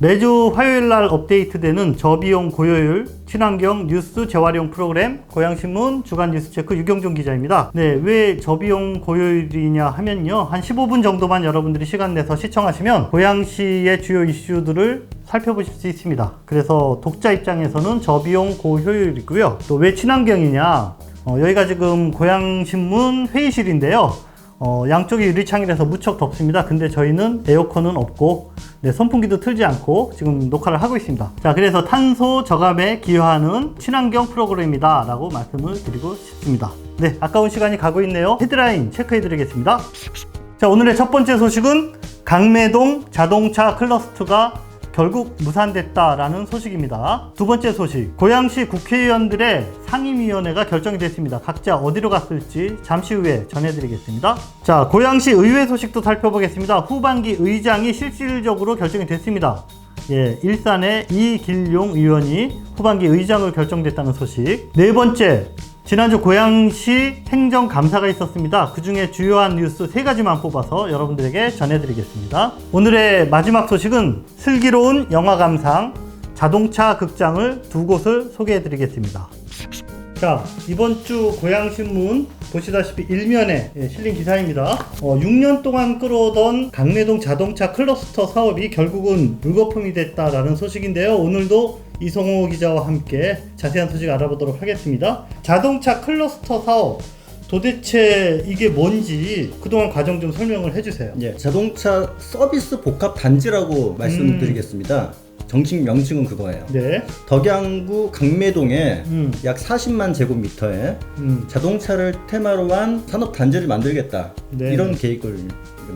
매주 화요일날 업데이트되는 저비용 고효율 친환경 뉴스 재활용 프로그램 고양신문 주간 뉴스체크 유경준 기자입니다. 네, 왜 저비용 고효율이냐 하면요, 한 15분 정도만 여러분들이 시간 내서 시청하시면 고양시의 주요 이슈들을 살펴보실 수 있습니다. 그래서 독자 입장에서는 저비용 고효율이고요. 또 왜 친환경이냐, 여기가 지금 고양신문 회의실인데요. 양쪽이 유리창이라서 무척 덥습니다. 근데 저희는 에어컨은 없고, 네, 선풍기도 틀지 않고 지금 녹화를 하고 있습니다. 자, 그래서 탄소 저감에 기여하는 친환경 프로그램이다 라고 말씀을 드리고 싶습니다. 네, 아까운 시간이 가고 있네요. 헤드라인 체크해 드리겠습니다. 자, 오늘의 첫 번째 소식은 강매동 자동차 클러스터가 결국 무산됐다라는 소식입니다. 두 번째 소식, 고양시 국회의원들의 상임위원회가 결정이 됐습니다. 각자 어디로 갔을지 잠시 후에 전해드리겠습니다. 자, 고양시 의회 소식도 살펴보겠습니다. 후반기 의장이 실질적으로 결정이 됐습니다. 예, 일산의 이길용 의원이 후반기 의장으로 결정됐다는 소식. 네 번째, 지난주 고양시 행정감사가 있었습니다. 그 중에 주요한 뉴스 3가지만 뽑아서 여러분들에게 전해드리겠습니다. 오늘의 마지막 소식은 슬기로운 영화 감상 자동차 극장을 2곳을 소개해드리겠습니다. 자, 이번 주 고양신문 보시다시피 일면에 실린 기사입니다. 6년 동안 끌어오던 강매동 자동차 클러스터 사업이 결국은 물거품이 됐다라는 소식인데요. 오늘도 이성호 기자와 함께 자세한 소식 알아보도록 하겠습니다. 자동차 클러스터 사업, 도대체 이게 뭔지 그동안 과정 좀 설명을 해주세요. 예, 자동차 서비스 복합 단지라고 말씀드리겠습니다. 정식 명칭은 그거예요. 네. 덕양구 강매동에 약 40만 제곱미터에 자동차를 테마로 한 산업 단지를 만들겠다. 네. 이런 계획을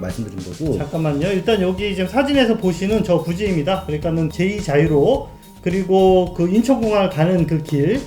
말씀드린 거고. 잠깐만요. 일단 여기 지금 사진에서 보시는 저 부지입니다. 그러니까는 제2자유로, 그리고 그 인천공항을 가는 그 길,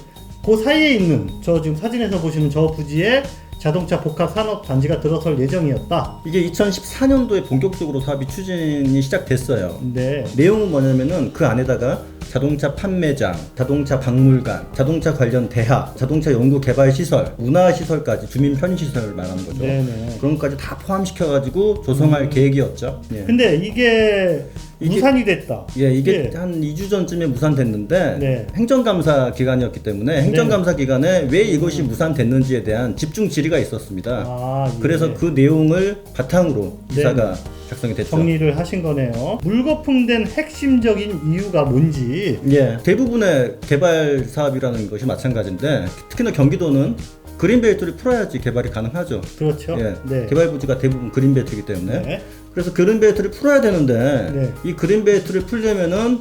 그 사이에 있는 저 지금 사진에서 보시는 저 부지에 자동차 복합 산업 단지가 들어설 예정이었다. 이게 2014년도에 본격적으로 사업이 추진이 시작됐어요. 네. 내용은 뭐냐면은 그 안에다가 자동차 판매장, 자동차 박물관, 자동차 관련 대학, 자동차 연구 개발 시설, 문화 시설까지 주민 편의 시설을 말하는 거죠. 네네. 그런 것까지 다 포함시켜 가지고 조성할 계획이었죠. 예. 근데 이게 무산이 됐다. 예, 이게 한 2주 전쯤에 무산됐는데 네. 행정감사 기간이었기 때문에 행정감사 기간에 왜 이것이 무산됐는지에 대한 집중 질의가 있었습니다. 아, 예. 그래서 그 내용을 바탕으로 기사가 작성이 됐죠. 정리를 하신 거네요. 물거품된 핵심적인 이유가 뭔지. 예, 대부분의 개발 사업이라는 것이 마찬가지인데 특히나 경기도는 그린벨트를 풀어야지 개발이 가능하죠. 그렇죠. 예, 네. 개발 부지가 대부분 그린벨트이기 때문에. 네. 그래서 그린벨트를 풀어야 되는데 네. 이 그린벨트를 풀려면은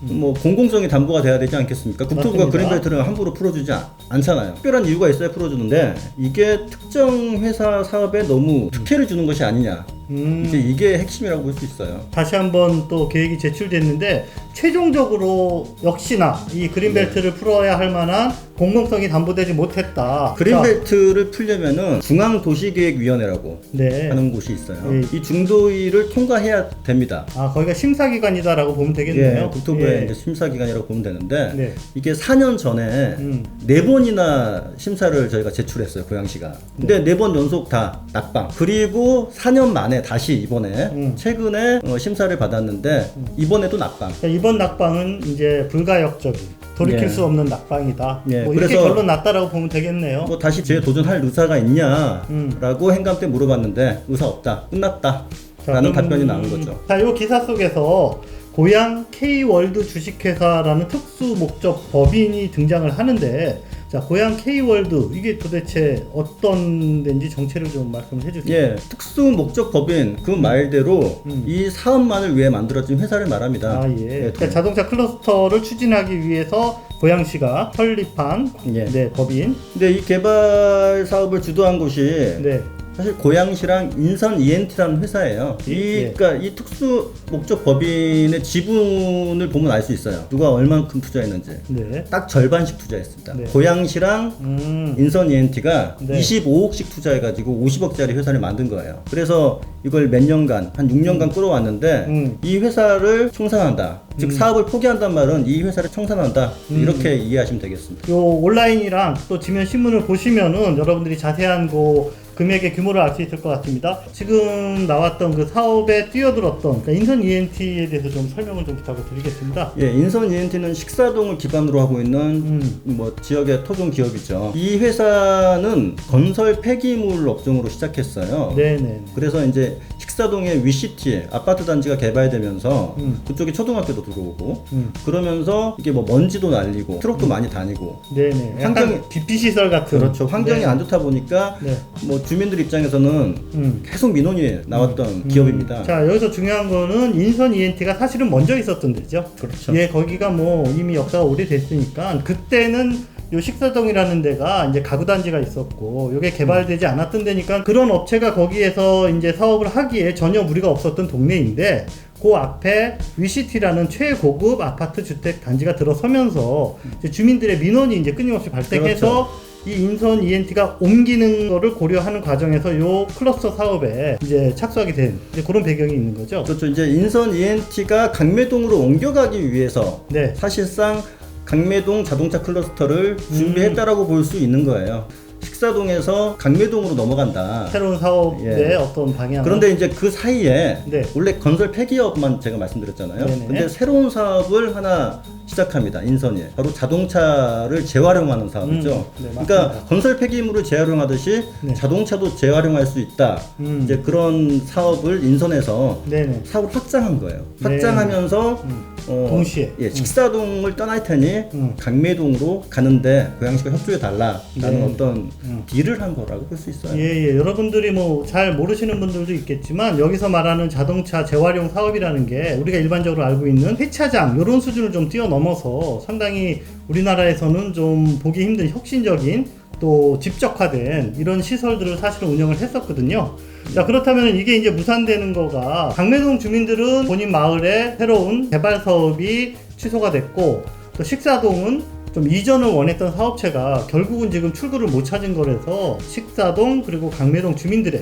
뭐 공공성이 담보가 돼야 되지 않겠습니까? 국토부가 맞습니다. 그린벨트를 함부로 풀어주지 않잖아요. 특별한 이유가 있어야 풀어주는데 이게 특정 회사 사업에 너무 특혜를 주는 것이 아니냐. 이제 이게 핵심이라고 볼 수 있어요. 다시 한번 또 계획이 제출됐는데 최종적으로 역시나 이 그린벨트를 풀어야 할 만한 공공성이 담보되지 못했다. 그린벨트를 풀려면은 중앙도시계획위원회라고 네. 하는 곳이 있어요. 예. 이 중도위를 통과해야 됩니다. 아, 거기가 심사기관이다라고 보면 되겠네요. 예, 국토부의 예. 이제 심사기관이라고 보면 되는데 네. 이게 4년 전에 4번이나 심사를 저희가 제출했어요, 고양시가. 근데 4번 연속 다 낙방. 그리고 4년 만에 다시 이번에 최근에 심사를 받았는데 이번에도 낙방. 그러니까 이번 낙방은 이제 불가역적인, 돌이킬 예. 수 없는 낙방이다. 예, 뭐 이렇게 그래서 결론 났다라고 보면 되겠네요. 뭐 다시 재도전할 의사가 있냐라고 행감 때 물어봤는데 의사 없다, 끝났다 라는 답변이 나온 거죠. 자, 이 기사 속에서 고양 K월드 주식회사라는 특수 목적 법인이 등장을 하는데, 자, 고양 K월드 이게 도대체 어떤 데인지 정체를 좀 말씀을 해주세요. 예, 특수 목적 법인 그 말대로 이 사업만을 위해 만들어진 회사를 말합니다. 아, 예. 그러니까 자동차 클러스터를 추진하기 위해서 고양시가 설립한 예. 네, 법인. 근데 이 개발 사업을 주도한 곳이 네. 사실 고양시랑 인선 ENT라는 회사예요. 예. 그러니까 이 특수 목적 법인의 지분을 보면 알 수 있어요. 누가 얼만큼 투자했는지. 네. 딱 절반씩 투자했습니다. 네. 고양시랑 인선 ENT가 네. 25억씩 투자해가지고 50억짜리 회사를 만든 거예요. 그래서 이걸 몇 년간, 한 6년간 끌어왔는데 이 회사를 청산한다. 즉 사업을 포기한단 말은 이 회사를 청산한다. 이렇게 이해하시면 되겠습니다. 요 온라인이랑 또 지면 신문을 보시면은 여러분들이 자세한 거 금액의 규모를 알 수 있을 것 같습니다. 지금 나왔던 그 사업에 뛰어들었던 그러니까 인선 ENT에 대해서 좀 설명을 좀 부탁을 드리겠습니다. 예, 인선 ENT는 식사동을 기반으로 하고 있는 뭐 지역의 토종 기업이죠. 이 회사는 건설 폐기물 업종으로 시작했어요. 네네. 그래서 이제 식사동에 위시티 아파트 단지가 개발되면서 그쪽에 초등학교도 들어오고 그러면서 이게 뭐 먼지도 날리고 트럭도 많이 다니고 네네. 환경이 BP 시설 같은. 그렇죠. 환경이 네. 안 좋다 보니까 네. 뭐 주민들 입장에서는 계속 민원이 나왔던 기업입니다. 자, 여기서 중요한 거는 인선 ENT가 사실은 먼저 있었던 데죠. 그렇죠. 예, 거기가 뭐 이미 역사가 오래됐으니까 그때는 요 식사동이라는 데가 이제 가구 단지가 있었고 요게 개발되지 않았던 데니까 그런 업체가 거기에서 이제 사업을 하기에 전혀 무리가 없었던 동네인데 그 앞에 위시티라는 최고급 아파트 주택 단지가 들어서면서 이제 주민들의 민원이 이제 끊임없이 발생해서 이 인선 ENT가 옮기는 거를 고려하는 과정에서 요 클러스터 사업에 이제 착수하게 된 이제 그런 배경이 있는 거죠. 그렇죠. 이제 인선 ENT가 강매동으로 옮겨가기 위해서 네. 사실상 강매동 자동차 클러스터를 준비했다라고 볼 수 있는 거예요. 식사동에서 강매동으로 넘어간다. 새로운 사업의 예. 어떤 방향. 그런데 이제 그 사이에 네. 원래 건설 폐기업만 제가 말씀드렸잖아요. 네네. 근데 새로운 사업을 하나 시작합니다. 인선이 바로 자동차를 재활용하는 사업이죠. 네, 맞습니다. 그러니까 건설 폐기물을 재활용하듯이 네. 자동차도 재활용할 수 있다. 이제 그런 사업을 인선에서 네네. 사업을 확장한 거예요. 네. 확장하면서 동시에. 예, 식사동을 떠날 테니 강매동으로 가는데 고양시가 협조해 달라라는 네. 어떤 딜을 한 거라고 볼 수 있어요. 예, 여러분들이 뭐 잘 모르시는 분들도 있겠지만 여기서 말하는 자동차 재활용 사업이라는 게 우리가 일반적으로 알고 있는 폐차장 이런 수준을 좀 뛰어넘어서 상당히 우리나라에서는 좀 보기 힘든 혁신적인 또 집적화된 이런 시설들을 사실은 운영을 했었거든요. 자, 그렇다면 이게 이제 무산되는 거가 강매동 주민들은 본인 마을에 새로운 개발 사업이 취소가 됐고 또 식사동은 좀 이전을 원했던 사업체가 결국은 지금 출구를 못 찾은 거라서 식사동 그리고 강매동 주민들의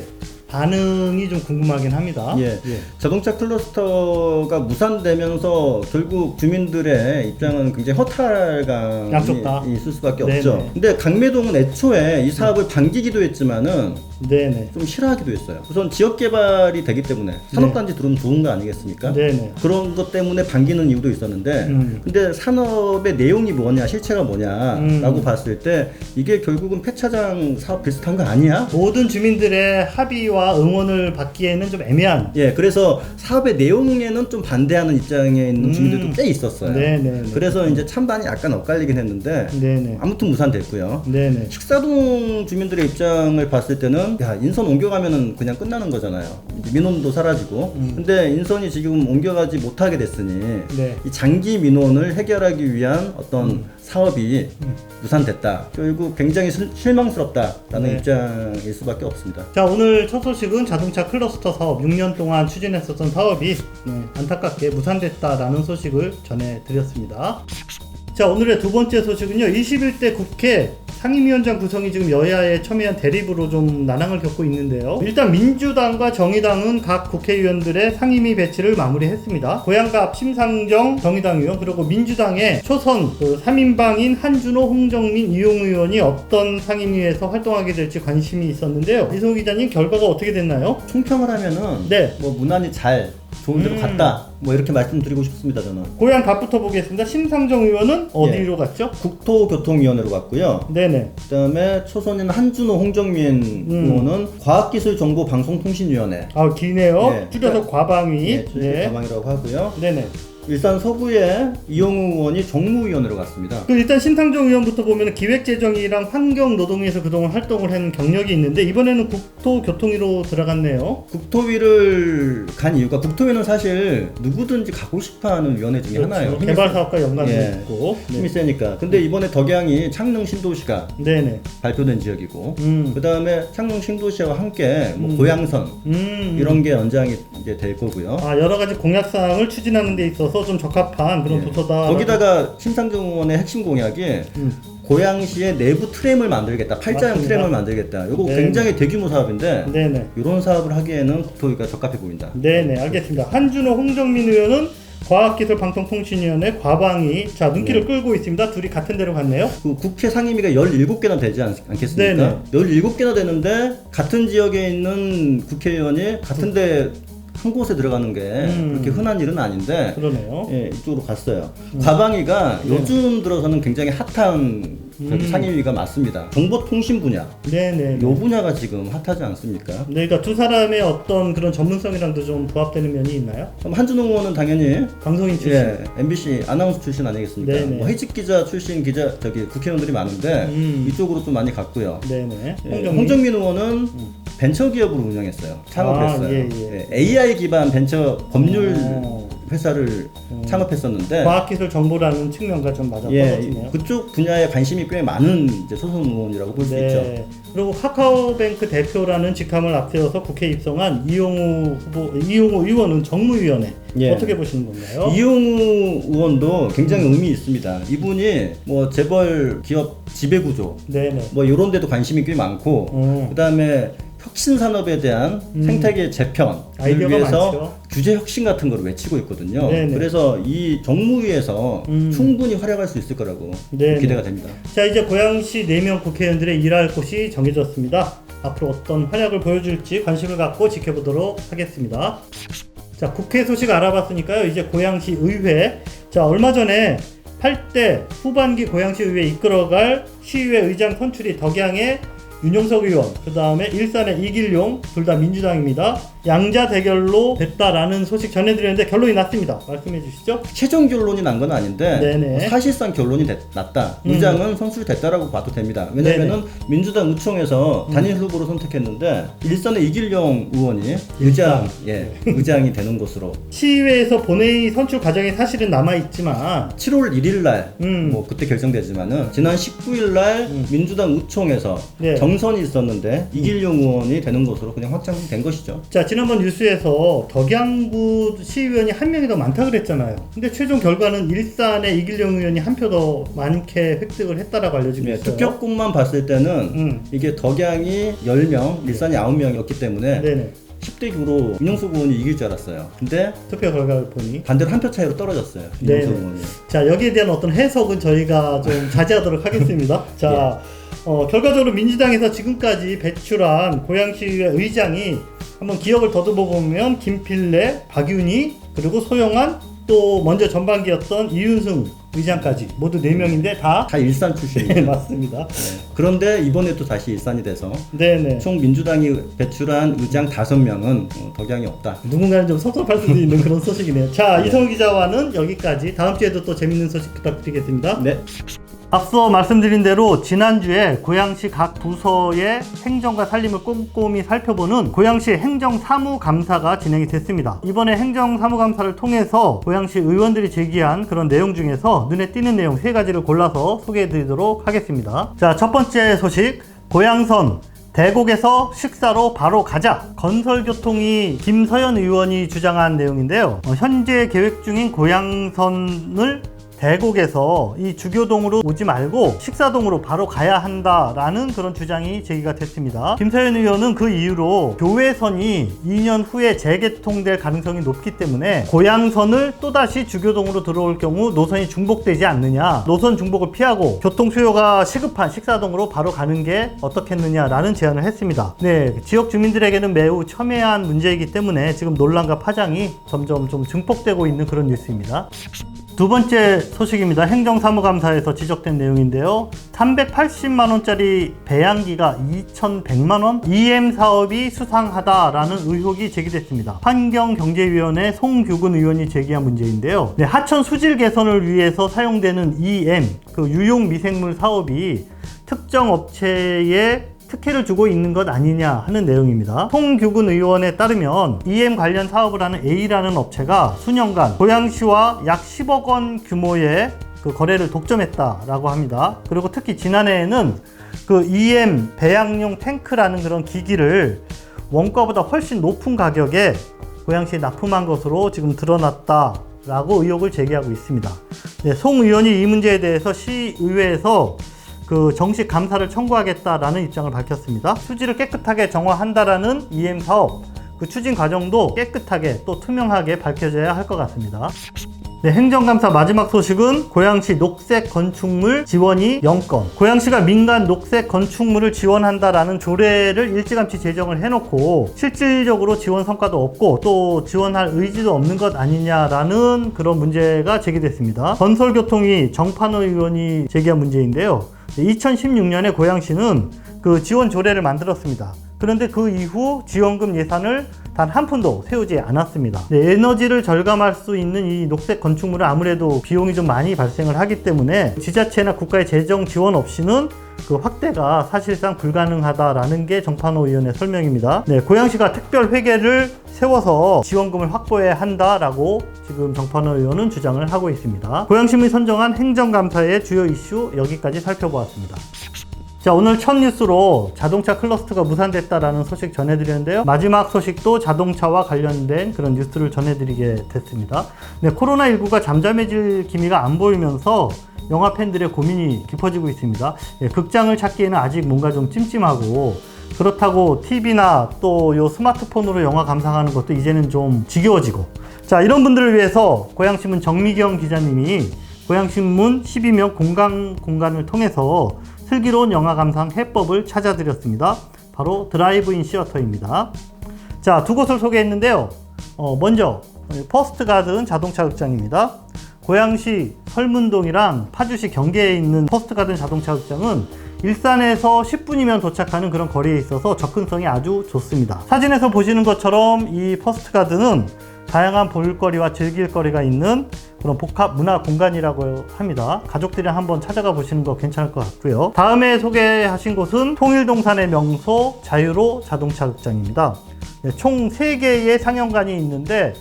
반응이 좀 궁금하긴 합니다. 예. 자동차 클러스터가 무산되면서 결국 주민들의 입장은 굉장히 허탈감이 양쪽 다. 있을 수밖에 네네. 없죠. 근데 강매동은 애초에 이 사업을 반기기도 했지만은 네네. 좀 싫어하기도 했어요. 우선 지역 개발이 되기 때문에 산업단지 들어오면 좋은 거 아니겠습니까? 네네. 그런 것 때문에 반기는 이유도 있었는데 근데 산업의 내용이 뭐냐 실체가 뭐냐라고 봤을 때 이게 결국은 폐차장 사업 비슷한 거 아니야? 모든 주민들의 합의와 응원을 받기에는 좀 애매한. 예, 그래서 사업의 내용에는 좀 반대하는 입장에 있는 주민들도 꽤 있었어요. 네네. 그래서 이제 찬반이 약간 엇갈리긴 했는데 네네. 아무튼 무산됐고요. 네네. 식사동 주민들의 입장을 봤을 때는 야, 인선 옮겨가면은 그냥 끝나는 거잖아요. 이제 민원도 사라지고. 근데 인선이 지금 옮겨가지 못하게 됐으니 네. 이 장기 민원을 해결하기 위한 어떤 사업이 무산됐다. 결국 굉장히 실망스럽다라는 네. 입장일 수밖에 없습니다. 자, 오늘 첫 소식은 자동차 클러스터 사업 6년 동안 추진했었던 사업이 안타깝게 무산됐다라는 소식을 전해드렸습니다. 자, 오늘의 두 번째 소식은요. 21대 국회 상임위원장 구성이 지금 여야의 첨예한 대립으로 좀 난항을 겪고 있는데요. 일단 민주당과 정의당은 각 국회의원들의 상임위 배치를 마무리했습니다. 고양갑 심상정 정의당 의원 그리고 민주당의 초선 3인방인 한준호, 홍정민, 이용우 의원이 어떤 상임위에서 활동하게 될지 관심이 있었는데요. 이승우 기자님 결과가 어떻게 됐나요? 총평을 하면은 네. 뭐 무난히 잘 좋은 데로 갔다. 뭐 이렇게 말씀드리고 싶습니다, 저는. 고양갑부터 보겠습니다. 심상정 의원은 어디로 갔죠? 국토교통위원회로 갔고요. 네네. 그다음에 초선인 한준호, 홍정민 의원은 과학기술정보방송통신위원회. 아, 기네요. 네. 줄여서 과방위. 예, 네. 가방이라고 하고요. 네네. 일산 서구의 이용우 의원이 정무위원으로 갔습니다. 그 일단 심상정 의원부터 보면 기획재정이랑 환경노동위에서 그동안 활동을 한 경력이 있는데 이번에는 국토교통위로 들어갔네요. 국토위를 간 이유가 국토위는 사실 누구든지 가고 싶어하는 위원회 중에 그렇죠. 하나예요. 개발 사업과 연관도 예. 있고. 힘이 세니까. 근데 이번에 덕양이 창릉 신도시가 네네. 발표된 지역이고, 그 다음에 창릉 신도시와 함께 뭐 고양선 이런 게 연장이 이제 될 거고요. 아, 여러 가지 공약 사항을 추진하는 데 있어서 좀 적합한 그런 부서다. 거기다가 심상정 의원의 핵심 공약이 고양시의 내부 트램을 만들겠다, 팔자형 맞습니다. 트램을 만들겠다. 이거 네. 굉장히 대규모 사업인데 네네. 이런 사업을 하기에는 국토위가 적합해 보인다. 네네, 알겠습니다. 한준호, 홍정민 의원은 과학기술방송통신위원회 과방위 자 눈길을 끌고 있습니다. 둘이 같은 데로 갔네요. 그 국회 상임위가 17개나 되지 않겠습니까? 네네. 17개나 되는데 같은 지역에 있는 국회의원이 같은 데 한 곳에 들어가는 게 그렇게 흔한 일은 아닌데 그러네요. 예, 이쪽으로 갔어요. 과방위가 요즘 들어서는 굉장히 핫한 상임위가 맞습니다. 정보통신 분야. 네네. 요 분야가 지금 핫하지 않습니까? 네, 그러니까 두 사람의 어떤 그런 전문성이랑도 좀 부합되는 면이 있나요? 그럼 한준홍 의원은 당연히 방송인 출신. 예, MBC 아나운서 출신 아니겠습니까? 네네. 뭐 해직 기자 출신 국회의원들이 많은데 이쪽으로 좀 많이 갔고요. 네네. 예, 홍정민 의원은 벤처 기업을 운영했어요. 창업했어요. 예. AI 기반 벤처 법률 회사를 창업했었는데 과학기술 정보라는 측면과 좀 맞아 떨어지네요. 그쪽 분야에 관심이 꽤 많은 이제 소선 의원이라고 볼 수 있죠. 그리고 카카오뱅크 대표라는 직함을 앞세워서 국회에 입성한 이용우 의원은 정무위원회 어떻게 보시는 건가요? 이용우 의원도 굉장히 의미 있습니다. 이분이 뭐 재벌 기업 지배구조 뭐 이런 데도 관심이 꽤 많고 그다음에 혁신 산업에 대한 생태계 재편을 위해서 많죠. 규제 혁신 같은 걸 외치고 있거든요. 그래서 이 정무위에서 충분히 활약할 수 있을 거라고 기대가 됩니다. 자, 이제 고양시 4명 국회의원들의 일할 곳이 정해졌습니다. 앞으로 어떤 활약을 보여줄지 관심을 갖고 지켜보도록 하겠습니다. 자, 국회 소식 알아봤으니까요. 이제 고양시 의회. 자, 얼마 전에 8대 후반기 고양시 의회 이끌어갈 시의회 의장 선출이 덕양의 윤용석 의원, 그 다음에 일산의 이길용, 둘 다 민주당입니다. 양자 대결로 됐다라는 소식 전해드렸는데 결론이 났습니다. 말씀해 주시죠. 최종 결론이 난 건 아닌데 사실상 결론이 났다. 의장은 선출됐다라고 봐도 됩니다. 왜냐하면 민주당 의총에서 단일 후보로 선택했는데 일산의 이길용 의원이 의장이 되는 것으로 시의회에서 본회의 선출 과정이 사실은 남아있지만 7월 1일 날 뭐 그때 결정되지만은 지난 19일 날 민주당 의총에서 경선이 있었는데 이길용 의원이 되는 것으로 그냥 확정된 것이죠. 자, 지난번 뉴스에서 덕양구 시의원이 한 명이 더 많다 그랬잖아요. 근데 최종 결과는 일산의 이길용 의원이 한 표 더 많게 획득을 했다라고 알려지고 있어요. 투표권만 봤을 때는 이게 덕양이 10명, 일산이 9명이었기 때문에 10대 9로 윤영석 의원이 이길 줄 알았어요. 근데 투표 결과를 보니 반대로 한 표 차이로 떨어졌어요. 윤영석 의원이. 자, 여기에 대한 어떤 해석은 저희가 좀 자제하도록 하겠습니다. 자, 결과적으로 민주당에서 지금까지 배출한 고양시의회 의장이 한번 기억을 더듬어 보면 김필래, 박윤희, 그리고 소영한, 또 먼저 전반기였던 이윤승 의장까지 모두 4명인데 다 일산 출신이에요. 맞습니다. 그런데 이번에 또 다시 일산이 돼서 총 민주당이 배출한 의장 5명은 덕양이 없다. 누군가는 좀 섭섭할 수도 있는 그런 소식이네요. 자, 이성우 기자와는 여기까지. 다음 주에도 또 재밌는 소식 부탁드리겠습니다. 네. 앞서 말씀드린 대로 지난주에 고양시 각 부서의 행정과 살림을 꼼꼼히 살펴보는 고양시 행정사무감사가 진행이 됐습니다. 이번에 행정사무감사를 통해서 고양시 의원들이 제기한 그런 내용 중에서 눈에 띄는 내용 3가지를 골라서 소개해드리도록 하겠습니다. 자, 첫 번째 소식, 고양선 대곡에서 식사로 바로 가자. 건설교통위 김서연 의원이 주장한 내용인데요. 현재 계획 중인 고양선을 대곡에서 이 주교동으로 오지 말고 식사동으로 바로 가야 한다라는 그런 주장이 제기가 됐습니다. 김서연 의원은 그 이유로 교외선이 2년 후에 재개통될 가능성이 높기 때문에 고양선을 또다시 주교동으로 들어올 경우 노선이 중복되지 않느냐, 노선 중복을 피하고 교통 수요가 시급한 식사동으로 바로 가는 게 어떻겠느냐라는 제안을 했습니다. 네, 지역 주민들에게는 매우 첨예한 문제이기 때문에 지금 논란과 파장이 점점 좀 증폭되고 있는 그런 뉴스입니다. 두 번째 소식입니다. 행정사무감사에서 지적된 내용인데요. 380만원짜리 배양기가 2,100만원? EM 사업이 수상하다라는 의혹이 제기됐습니다. 환경경제위원회 송규근 의원이 제기한 문제인데요. 네, 하천 수질 개선을 위해서 사용되는 EM, 그 유용미생물 사업이 특정 업체에 특혜를 주고 있는 것 아니냐 하는 내용입니다. 송규근 의원에 따르면 EM 관련 사업을 하는 A라는 업체가 수년간 고양시와 약 10억 원 규모의 그 거래를 독점했다라고 합니다. 그리고 특히 지난해에는 그 EM 배양용 탱크라는 그런 기기를 원가보다 훨씬 높은 가격에 고양시에 납품한 것으로 지금 드러났다라고 의혹을 제기하고 있습니다. 네, 송 의원이 이 문제에 대해서 시의회에서 그 정식 감사를 청구하겠다라는 입장을 밝혔습니다. 수질을 깨끗하게 정화한다라는 EM 사업, 그 추진 과정도 깨끗하게 또 투명하게 밝혀져야 할 것 같습니다. 네, 행정감사 마지막 소식은 고양시 녹색 건축물 지원이 0건. 고양시가 민간 녹색 건축물을 지원한다라는 조례를 일찌감치 제정을 해놓고 실질적으로 지원 성과도 없고 또 지원할 의지도 없는 것 아니냐라는 그런 문제가 제기됐습니다. 건설교통위 정판호 의원이 제기한 문제인데요. 2016년에 고양시는 그 지원 조례를 만들었습니다. 그런데 그 이후 지원금 예산을 단 한 푼도 세우지 않았습니다. 네, 에너지를 절감할 수 있는 이 녹색 건축물은 아무래도 비용이 좀 많이 발생을 하기 때문에 지자체나 국가의 재정 지원 없이는 그 확대가 사실상 불가능하다라는 게 정판호 의원의 설명입니다. 네, 고양시가 특별 회계를 세워서 지원금을 확보해야 한다라고 지금 정판호 의원은 주장을 하고 있습니다. 고양시민이 선정한 행정감사의 주요 이슈 여기까지 살펴보았습니다. 자, 오늘 첫 뉴스로 자동차 클러스터가 무산됐다라는 소식 전해드렸는데요. 마지막 소식도 자동차와 관련된 그런 뉴스를 전해드리게 됐습니다. 네, 코로나19가 잠잠해질 기미가 안 보이면서 영화 팬들의 고민이 깊어지고 있습니다. 예, 극장을 찾기에는 아직 뭔가 좀 찜찜하고 그렇다고 TV나 또 요 스마트폰으로 영화 감상하는 것도 이제는 좀 지겨워지고, 자, 이런 분들을 위해서 고양신문 정미경 기자님이 고양신문 12명 공간을 통해서 슬기로운 영화 감상 해법을 찾아드렸습니다. 바로 드라이브인 시어터입니다. 자, 두 곳을 소개했는데요. 먼저 퍼스트가든 자동차 극장입니다. 고양시 설문동이랑 파주시 경계에 있는 퍼스트가든 자동차 극장은 일산에서 10분이면 도착하는 그런 거리에 있어서 접근성이 아주 좋습니다. 사진에서 보시는 것처럼 이 퍼스트가든은 다양한 볼거리와 즐길거리가 있는 그런 복합 문화 공간이라고 합니다. 가족들이랑 한번 찾아가 보시는 거 괜찮을 것 같고요. 다음에 소개하신 곳은 통일동산의 명소 자유로 자동차 극장입니다. 네, 총 3개의 상영관이 있는데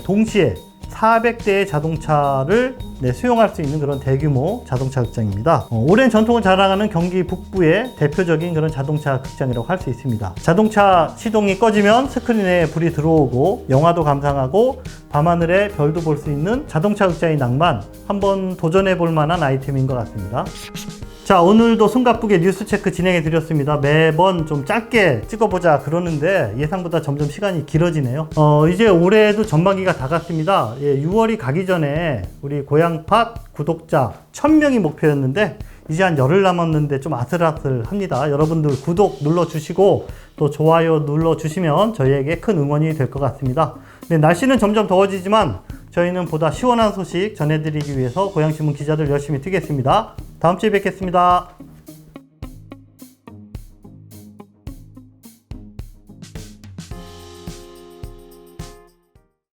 동시에 400대의 자동차를 수용할 수 있는 그런 대규모 자동차 극장입니다. 오랜 전통을 자랑하는 경기 북부의 대표적인 그런 자동차 극장이라고 할 수 있습니다. 자동차 시동이 꺼지면 스크린에 불이 들어오고 영화도 감상하고 밤하늘에 별도 볼 수 있는 자동차 극장의 낭만, 한번 도전해 볼 만한 아이템인 것 같습니다. 자, 오늘도 숨가쁘게 뉴스 체크 진행해 드렸습니다. 매번 좀 짧게 찍어보자 그러는데 예상보다 점점 시간이 길어지네요. 이제 올해도 전반기가 다 갔습니다. 6월이 가기 전에 우리 고양팟 구독자 1000명이 목표였는데 이제 한 열흘 남았는데 좀 아슬아슬합니다. 여러분들 구독 눌러주시고 또 좋아요 눌러주시면 저희에게 큰 응원이 될 것 같습니다. 네, 날씨는 점점 더워지지만 저희는 보다 시원한 소식 전해드리기 위해서 고양신문 기자들 열심히 뛰겠습니다. 다음 주에 뵙겠습니다.